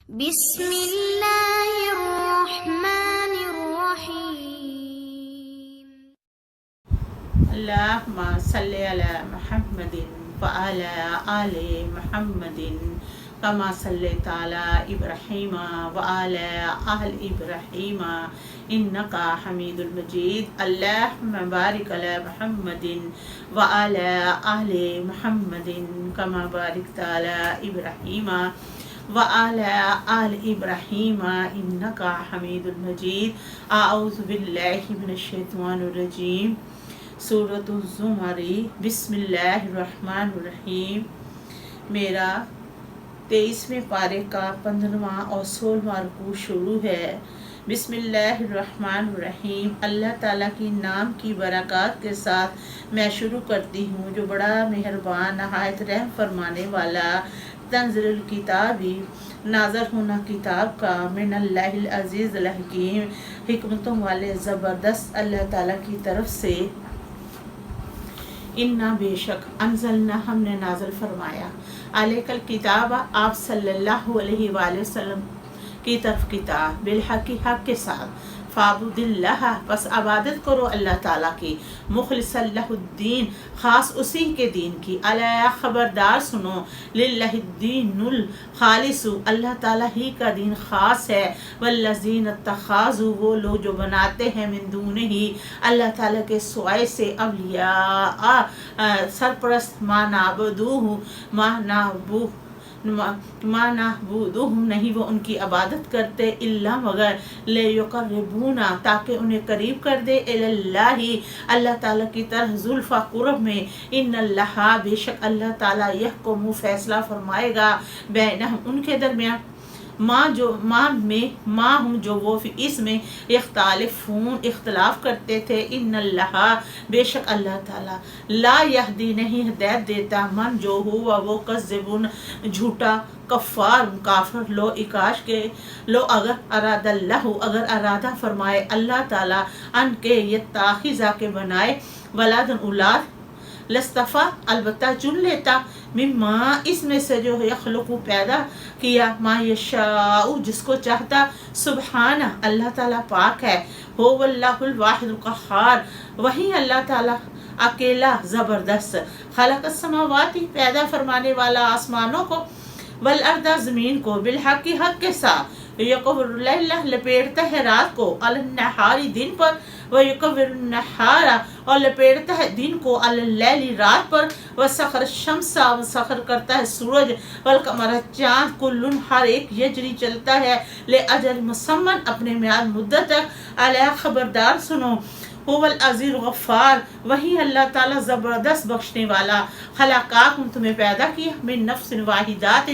بسم اللہ الرحمن الرحیم۔ اللہم صلی علی محمد وعلی آل محمد کما صلیت علی ابراہیم وعلی آل ابراہیم انکا حمید المجید۔ اللہم بارک علی محمد وعلی آل محمد کما بارکت علی ابراہیم وعلی آل ابراہیم انکا حمید المجید۔ اعوذ باللہ من الشیطان الرجیم۔ سورۃ الزمر۔ بسم اللہ الرحمن الرحیم۔ میرا 23ویں پارے کا 15واں اور 16واں رکوع شروع ہے۔ بسم اللہ الرحمن الرحیم۔ اللہ تعالیٰ کی نام کی برکات کے ساتھ میں شروع کرتی ہوں جو بڑا مہربان نہایت رحم فرمانے والا۔ تنزل الکتابی، نازل ہونا کتاب کا، من اللہ العزیز الحکیم، حکمتوں والے زبردست اللہ تعالیٰ کی طرف سے۔ انا بے شک، انزلنا ہم نے نازل فرمایا، علیک الکتاب آپ صلی اللہ علیہ وآلہ وسلم کی طرف کتاب، بالحق حق کے ساتھ، فاعبد اللہ پس عبادت کرو اللہ تعالیٰ کی، مخلصا لہ الدین خاص اسی کے دین کی، الا خبردار سنو، للہ الدین الخالص اللہ تعالیٰ ہی کا دین خاص ہے، والذین اتخذوا وہ لوگ جو بناتے ہیں من دونہ اللہ تعالیٰ کے سوائے سے اولیاء سرپرست، ما نعبدوہم نہیں وہ ان کی عبادت کرتے، الا مگر لیقربونا تاکہ انہیں قریب کر دے، اللہ اللہ تعالیٰ کی طرف زلفیٰ قرب میں، ان اللہ بے شک اللہ تعالیٰ یحکم فیصلہ فرمائے گا، بینہم ان کے درمیان، ماں ہم جو وہ اس میں اختلافون اختلاف کرتے تھے، ان اللہ بے شک اللہ تعالیٰ لا یہدی نہیں ہدایت دیتا، من جو ہوا وہ کذبون جھوٹا، کفار کافر، لو اکاش کے لو اگر اراد اللہ اگر ارادہ فرمائے اللہ تعالیٰ ان کے یتاخذا کے بنائے، ولادن اولاد، لستفا البتہ چن لیتا، مما اس میں سے جو یخلق پیدا کیا، ما یشاء جس کو چاہتا، سبحانہ اللہ تعالیٰ پاک ہے، هو اللہ الواحد القہار وہی اللہ تعالیٰ اکیلا زبردست، خلق السماوات پیدا فرمانے والا آسمانوں کو، والارض زمین کو، بالحق حق کے ساتھ، یقبر اللیل لپیٹتا ہے رات کو، علی النہار دن پر، ویقبر النہار اور لپیٹتا ہے دن کو، علی اللیل رات پر، وسخر الشمس سخر کرتا ہے سورج، والقمر چاند، کل ہر ایک یجری چلتا ہے، لأجل مسمى اپنے میعاد مدت تک، علی خبردار سنو، هو العزیز الغفار وہی اللہ تعالیٰ زبردست بخشنے والا، خلقاکم تمہیں پیدا کیا، من نفس واحدات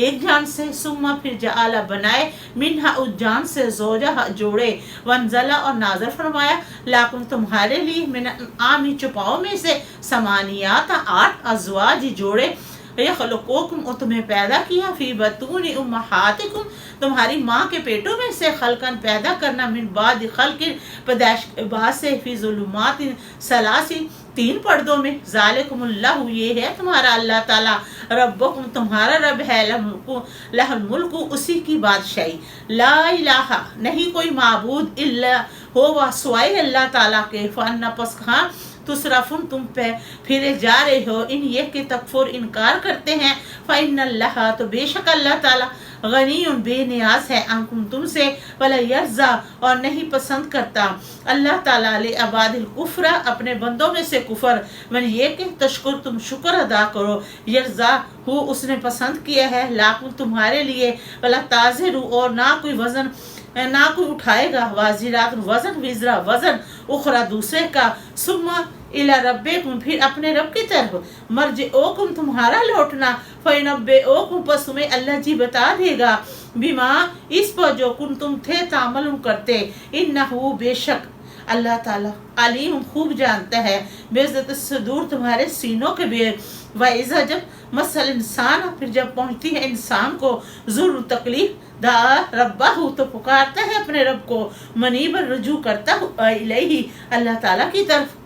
ایک جان سے، ثم پھر جعل بنائے، منہا اس جان سے، زوجہ جوڑے، وانزل اور نازل فرمایا، لاکم تمہارے لیے، من الانعام چپاؤں میں سے، ثمانیات 8 ازواج جوڑے، یخلقوکم اور تمہیں پیدا کیا، فی بطون امہاتکم تمہاری ماں کے پیٹوں میں سے، خلقن پیدا کرنا، من بعد خلق پیدائش کے بعد سے، فی ظلمات ثلاث 3 پردوں میں، ذالکم اللہ یہ ہے تمہارا اللہ تعالیٰ، ربکم تمہارا رب ہے، لہ الملک اسی کی بادشاہی، لا الہ نہیں کوئی معبود الا ہوا سوائے اللہ تعالیٰ کے، فانا پس کہاں تصرفون تم پہ پھرے جا رہے ہو، ان یہ کہ تکفر انکار کرتے ہیں، فإن اللہ تو بے شک اللہ تعالیٰ غنی بے نیاز ہے، عنکم تم سے، ولا یرضی اور نہیں پسند کرتا اللہ تعالیٰ لعباد الکفر اپنے بندوں میں سے کفر، من یہ کہ تشکر تم شکر ادا کرو، یرضی ہو اس نے پسند کیا ہے، لاکم تمہارے لیے، ولا تازر اور نہ کوئی وزن نہ کوئی اٹھائے گا، وازرات وزن، وزرا وزن، اخرى دوسرے کا، ثم الی ربکم پھر اپنے رب کی طرف، مرجعوکم تمہارا لوٹنا، فینبئوکم پس تمہیں اللہ جی بتا دے گا، بما اس پر جو کنتم تھے تعملون کرتے، انہ بے شک اللہ تعالیٰ علیم خوب جانتا ہے، بذات الصدور تمہارے سینوں کے بے، وَإِذَا جب مسل انسان پھر جب پہنچتی ہے انسان کو ضرور تکلیف، دعا ربہ تو پکارتا ہے اپنے رب کو، منیب رجوع کرتا الیہ اللہ تعالیٰ کی طرف،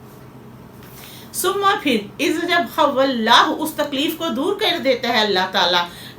ثم پھر اذ جب خول اللہ اس تکلیف کو دور کر دیتا ہے اللہ تعالیٰ،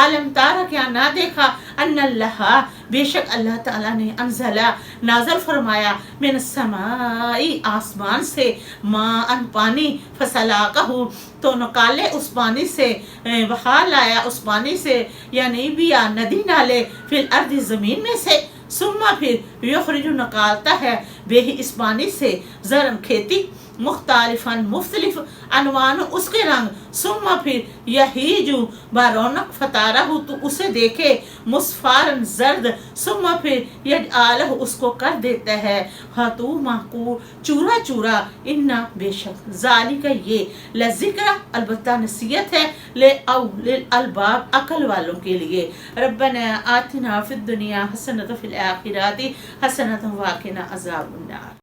عالم تارا، کیا نہ دیکھا، ان اللہ، بے شک اللہ تعالیٰ نے، انزلہ نازل فرمایا، من السماء آسمان سے، ماء پانی، فسلاکہ تو نکالے اس پانی سے، بہا لایا اس پانی سے، یعنی بیا ندی نالے، فی الارض زمین میں سے، ثم پھر یخرج نکالتا ہے بے ہی اس پانی سے، زرعن کھیتی، مختلفاً مختلف، انوان اس کے رنگ، ثم پھر یہیج برونق فتارہ تو اسے دیکھے، مصفارن زرد، ثم پھر یجعلہ اس کو کر دیتا ہے حطوما کو چورا چورا، انا بے شک ذالک یہ، لذکر البتہ نصیحت ہے، لے اولل الالباب عقل والوں کے لیے. ربنا آتنا فی الدنیا حسنۃ وفی الآخرۃ حسنۃ وقنا عذاب النار.